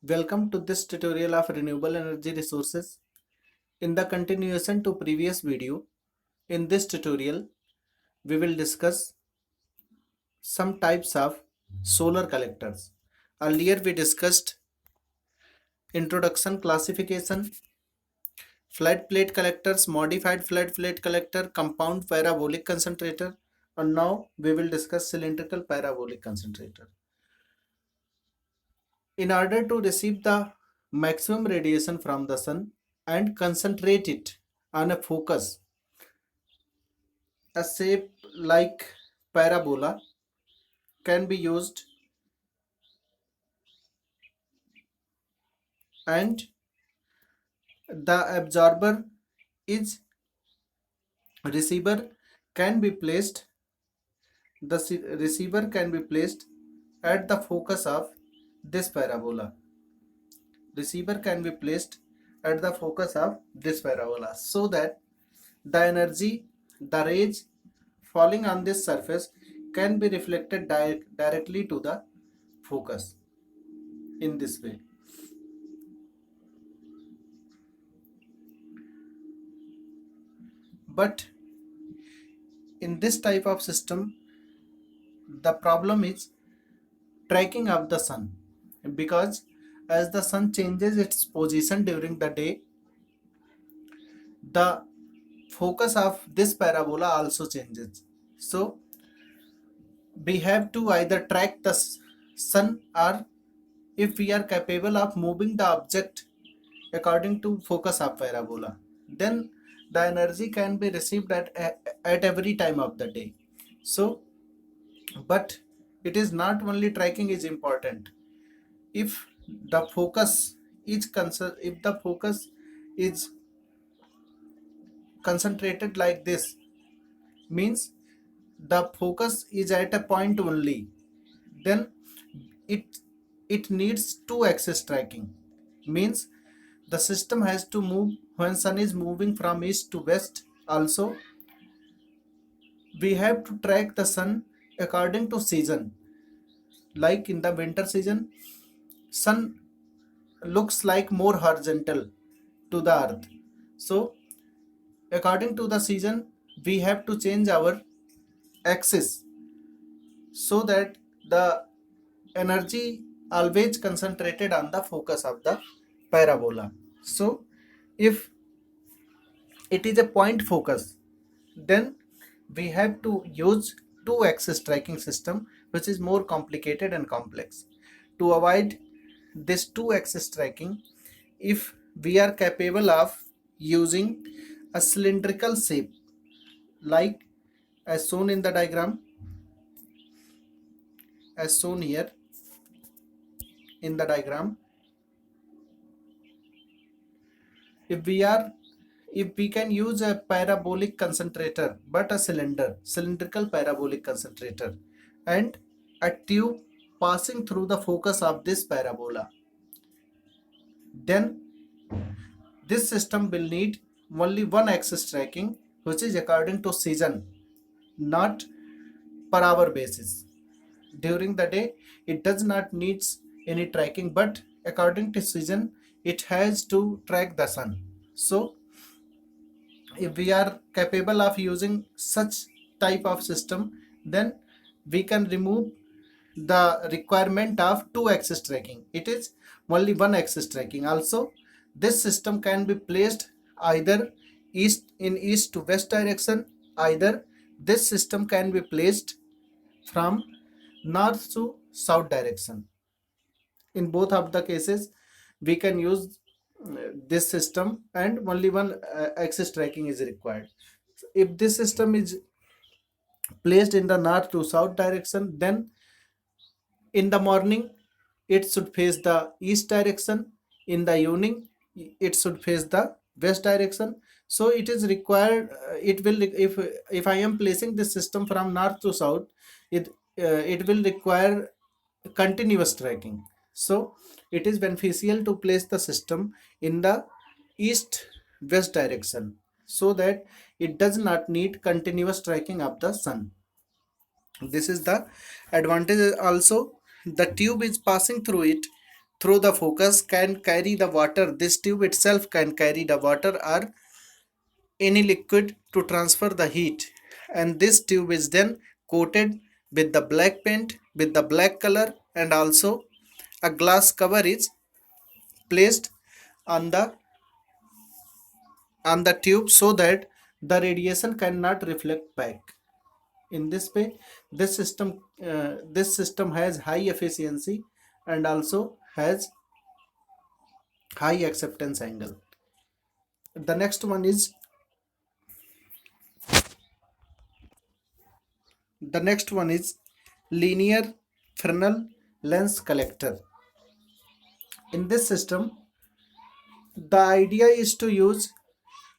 Welcome to this tutorial of renewable energy resources. In the continuation to previous video, in this tutorial, we will discuss some types of solar collectors. Earlier we discussed introduction, classification, flat plate collectors, modified flat plate collector, compound parabolic concentrator, and now we will discuss cylindrical parabolic concentrator. In order to receive the maximum radiation from the sun and concentrate it on a focus, a shape like parabola can be used, and the absorber is receiver can be placed receiver can be placed at the focus of this parabola. Receiver can be placed at the focus of this parabola so that the energy, the rays falling on this surface can be reflected directly to the focus in this way. But in this type of system, the problem is tracking of the sun, because as the sun changes its position during the day, the focus of this parabola also changes. So we have to either track the sun, or if we are capable of moving the object according to focus of parabola, then the energy can be received at every time of the day. So but it is not only tracking is important. If the focus if the focus is concentrated like this, means the focus is at a point only, then it it needs two axis tracking. Means the system has to move when sun is moving from east to west. Also we have to track the sun according to season. Like in the winter season, sun looks like more horizontal to the earth. So according to the season, we have to change our axis so that the energy always concentrated on the focus of the parabola. So if it is a point focus, then we have to use two axis tracking system, which is more complicated and complex. To avoid this two axis tracking, if we are capable of using a cylindrical shape like as shown in the diagram, as shown here in the diagram, if we can use a parabolic concentrator, but a cylindrical parabolic concentrator, and a tube passing through the focus of this parabola, then this system will need only one axis tracking, which is according to season, not per hour basis. During the day it does not needs any tracking, but according to season it has to track the sun. So if we are capable of using such type of system, then we can remove the requirement of two axis tracking. It is only one axis tracking. Also this system can be placed either east to west direction, either this system can be placed from north to south direction. In both of the cases we can use this system, and only one axis tracking is required. If this system is placed in the north to south direction, then in the morning it should face the east direction, in the evening it should face the west direction. So it is required, it will, if I am placing this system from north to south, it will require continuous tracking. So it is beneficial to place the system in the east west direction, so that it does not need continuous tracking of the sun. This is the advantage. Also the tube is passing through it, through the focus can carry the water. This tube itself can carry the water or any liquid to transfer the heat, and this tube is then coated with the black paint with the black color, and also a glass cover is placed on the tube so that the radiation cannot reflect back. In this way, this system has high efficiency and also has high acceptance angle. The next one is linear Fresnel lens collector. In this system, the idea is to use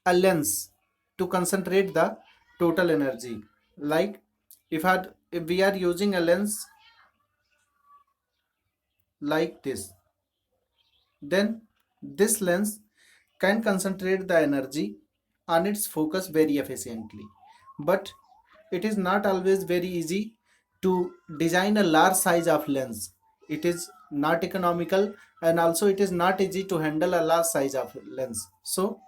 a lens to concentrate the total energy. Like if we are using a lens like this, then this lens can concentrate the energy on its focus very efficiently. But it is not always very easy to design a large size of lens. It is not economical, and also it is not easy to handle a large size of lens. So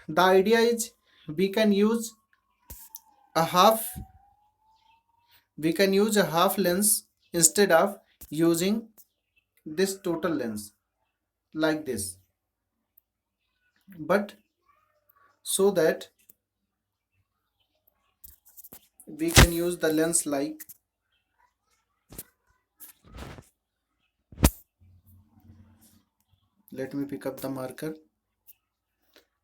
the idea is we can use a half we can use a half lens instead of using this total lens like this, but so that we can use the lens like, let me pick up the marker.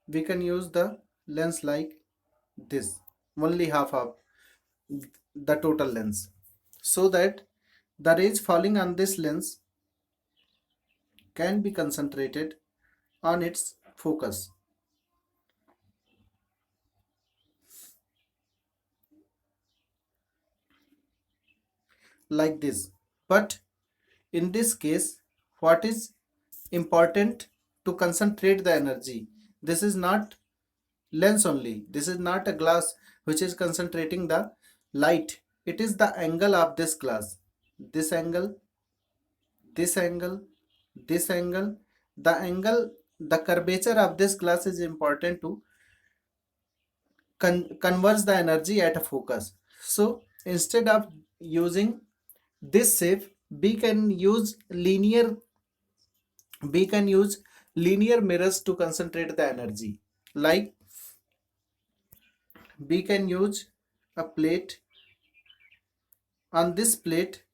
We can use the lens like this, only half of the total lens, so that the rays falling on this lens can be concentrated on its focus like this. But in this case, what is important to concentrate the energy? This is not lens only. This is not a glass which is concentrating the light. It is the angle of this glass. This angle, this angle, this angle, the curvature of this glass is important to converge the energy at a focus. So instead of using this shape, we can use linear mirrors to concentrate the energy. Like we can use a plate. On this plate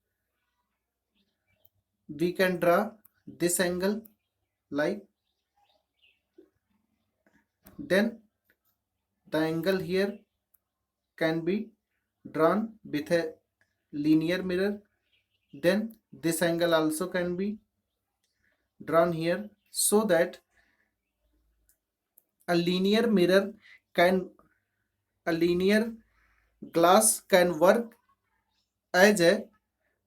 we can draw this angle, like, then the angle here can be drawn with a linear mirror, then this angle also can be drawn here, so that a linear mirror can a linear glass can work as a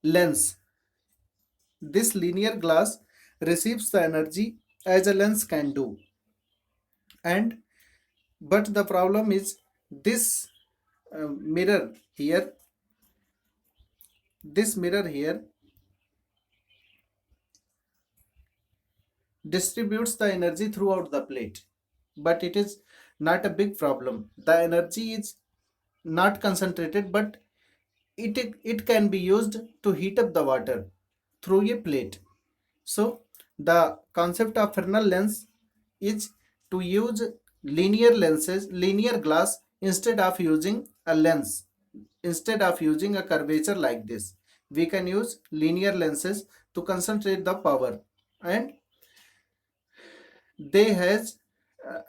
lens. This linear glass receives the energy as a lens can do. And but the problem is this mirror here, this mirror here distributes the energy throughout the plate, but it is not a big problem. The energy is not concentrated, but it can be used to heat up the water through a plate. So the concept of Fresnel lens is to use linear glass instead of using a lens. Instead of using a curvature like this, we can use linear lenses to concentrate the power, and they has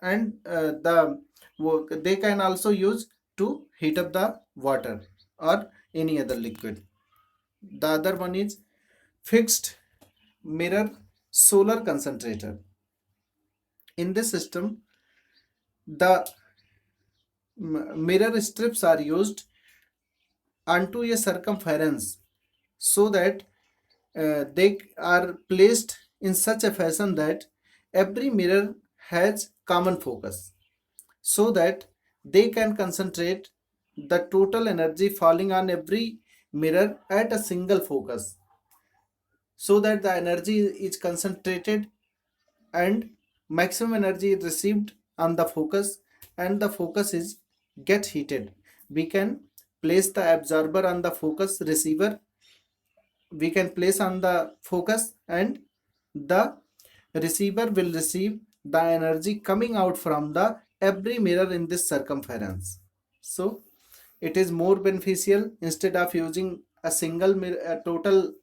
and they can also use to heat up the water or any other liquid. The other one is fixed mirror solar concentrator. In this system, the mirror strips are used onto a circumference, so that they are placed in such a fashion that every mirror has common focus, so that they can concentrate the total energy falling on every mirror at a single focus. so that the energy is concentrated and maximum energy is received on the focus, and the focus is get heated. We can place the absorber on the focus receiver, we can place on the focus, and the receiver will receive the energy coming out from the every mirror in this circumference. So it is more beneficial. Instead of using a single mirror, a total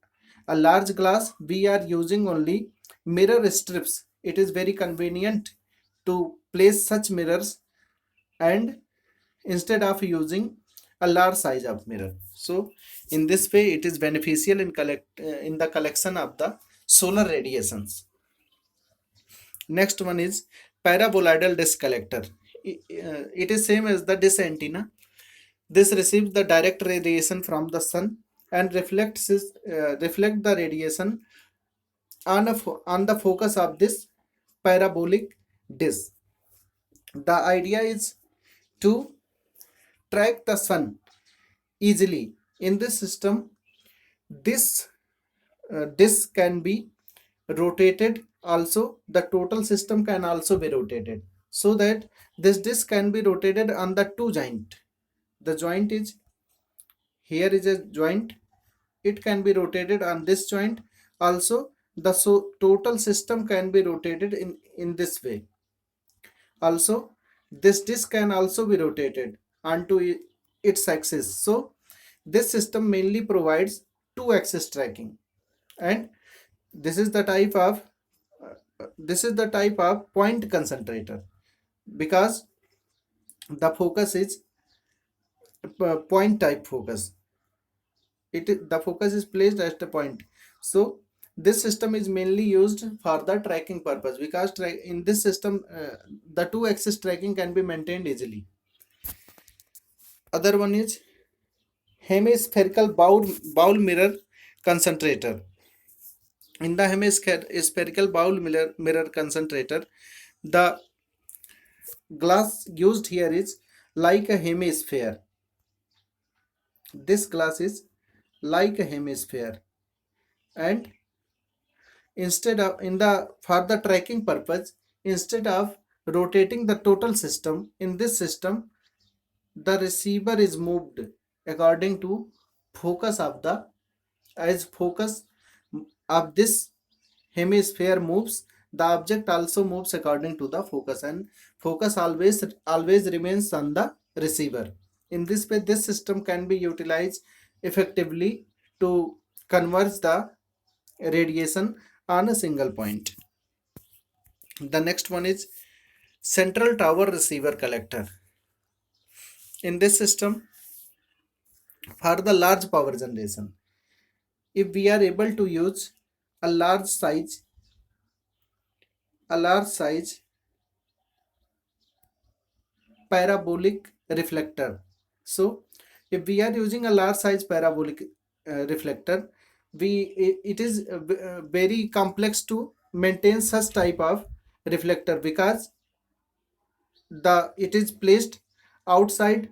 a large glass, we are using only mirror strips. It is very convenient to place such mirrors, and instead of using a large size of mirror. So in this way it is beneficial in the collection of the solar radiations. Next one is paraboloidal disc collector. It is same as the dish antenna. This receives the direct radiation from the sun and reflect the radiation on the focus of this parabolic dish. The idea is to track the sun easily. In this system, this disk can be rotated also. The total system can also be rotated, so that this disk can be rotated on the two joint. The joint is, here is a joint, it can be rotated on this joint also. The total system can be rotated in this way also. This disk can also be rotated onto its axis. So this system mainly provides two axis tracking, and this is the type of point concentrator, because the focus is point type focus. The focus is placed at the point. So this system is mainly used for the tracking purpose, because in this system the two axis tracking can be maintained easily. Other one is hemispherical bowl mirror concentrator. In the hemispherical bowl mirror concentrator, the glass used here is like a hemisphere. This glass is like a hemisphere, and instead of in the for the tracking purpose, instead of rotating the total system, in this system the receiver is moved according to focus of the, as focus of this hemisphere moves, the object also moves according to the focus, and focus always remains on the receiver. In this way this system can be utilized effectively to converge the radiation on a single point. The next one is central tower receiver collector. In this system, for the large power generation, if we are able to use a large size parabolic reflector. So if we are using a large size parabolic reflector, it is very complex to maintain such type of reflector, because it is placed outside,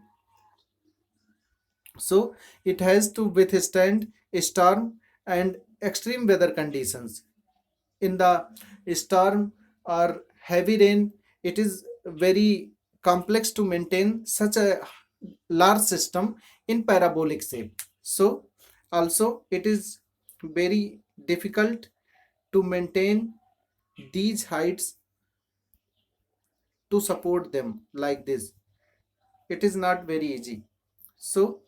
so it has to withstand storm and extreme weather conditions. In the storm or heavy rain, it is very complex to maintain such a large system in parabolic shape. So also it is very difficult to maintain these heights, to support them like this. It is not very easy. So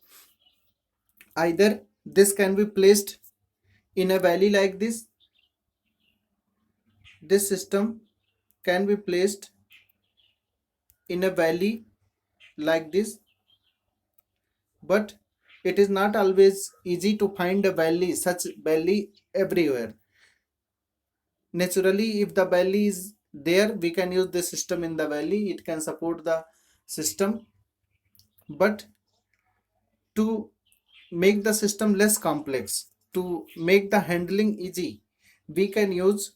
either this can be placed in a valley like this system can be placed in a valley like this, but it is not always easy to find a valley, such valley everywhere. Naturally, if the valley is there, we can use this system in the valley, it can support the system. But to make the system less complex, to make the handling easy, we can use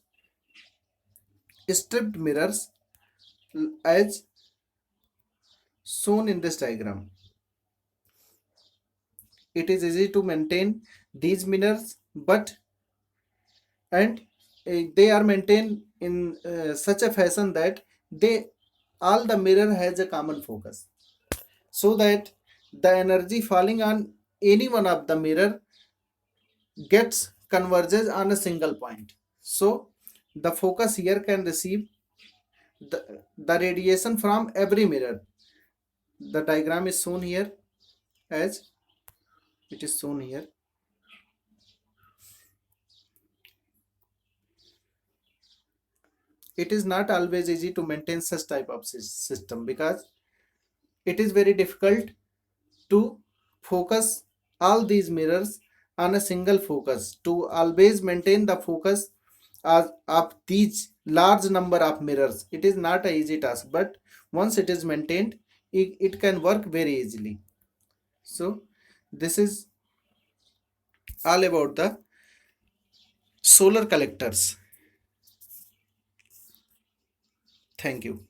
stripped mirrors as shown in this diagram. It is easy to maintain these mirrors, but and they are maintained in such a fashion that they all the mirror has a common focus, so that the energy falling on any one of the mirror gets converges on a single point. So the focus here can receive the radiation from every mirror. The diagram is shown here as it is shown here. It is not always easy to maintain such type of system, because it is very difficult to focus all these mirrors on a single focus, to always maintain the focus of these large number of mirrors. It is not a easy task, but once it is maintained, it can work very easily. So this is all about the solar collectors. Thank you.